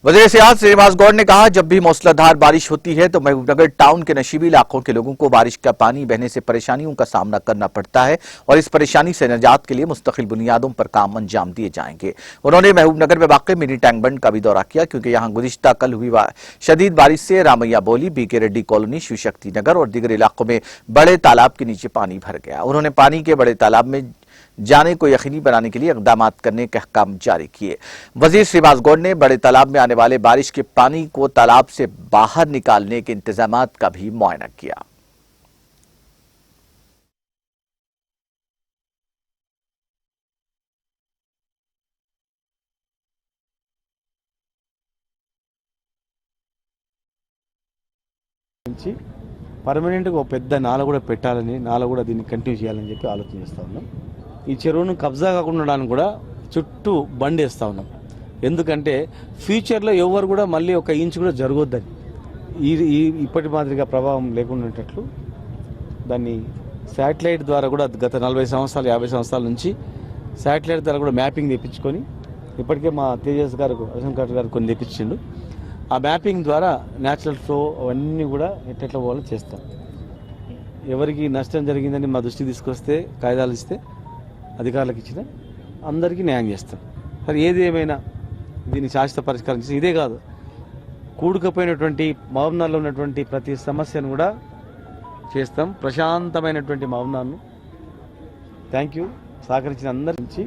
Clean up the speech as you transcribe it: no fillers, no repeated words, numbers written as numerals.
वज़ीर सियाहत श्रीनिवास गौड़ ने कहा, जब भी मूसलाधार बारिश होती है तो महबूबनगर टाउन के नशीबी इलाकों के लोगों को बारिश का पानी बहने से परेशानियों का सामना करना पड़ता है और इस परेशानी से निजात के लिए मुस्तकिल बुनियादों पर काम अंजाम दिए जाएंगे। उन्होंने महबूबनगर में वाक़ मिनी टैंक बंड का भी दौरा किया, क्योंकि यहां गुज़िश्ता कल हुई शदीद बारिश से रामैया बोली, बीके रेड्डी कॉलोनी, शिव शक्ति नगर और दीगर इलाकों में बड़े तालाब के नीचे पानी भर गया। उन्होंने पानी के बड़े तालाब में जाने को यकीनी बनाने के लिए इक़दाम करने के अहकाम जारी किए। वज़ीर श्रीनिवास गौड़ ने बड़े तालाब में आने वाले बारिश के पानी को तालाब से बाहर निकालने के इंतजामात का भी मुआयना किया। పర్మనెంట్గా పెద్ద నాల కూడా పెట్టాలని, నాల కూడా దీన్ని కంటిన్యూ చేయాలని చెప్పి ఆలోచన చేస్తూ ఉన్నాం. ఈ చెరువును కబ్జా కాకుండా ఉండడానికి కూడా చుట్టూ బండ్ వేస్తూ ఉన్నాం. ఎందుకంటే ఫ్యూచర్లో ఎవరు కూడా మళ్ళీ ఒక ఇంచు కూడా జరగొద్దని, ఇప్పటి మాదిరిగా ప్రభావం లేకుండా ఉండేటట్లు దాన్ని శాటిలైట్ ద్వారా కూడా గత 40 సంవత్సరాలు 50 సంవత్సరాల నుంచి శాటిలైట్ ద్వారా కూడా మ్యాపింగ్ తెప్పించుకొని, ఇప్పటికే మా తేజస్ గారు అసంకట్ గారు కొన్ని తెప్పించిండు. ఆ మ్యాపింగ్ ద్వారా న్యాచురల్ ఫ్లో అవన్నీ కూడా ఎట్లా పోవాలో చేస్తాం. ఎవరికి నష్టం జరిగిందని మా దృష్టికి తీసుకొస్తే, కాయిదాలు ఇస్తే అధికారులకు ఇచ్చిన అందరికీ న్యాయం చేస్తాం. సరే, ఏది ఏమైనా దీన్ని శాశ్వత పరిష్కారం చేసి, ఇదే కాదు కూడుకుపోయినటువంటి మహబూబ్నగర్లో ఉన్నటువంటి ప్రతి సమస్యను కూడా చేస్తాం. ప్రశాంతమైనటువంటి మహబూబ్నగర్ను థ్యాంక్ యూ సహకరించిన అందరి నుంచి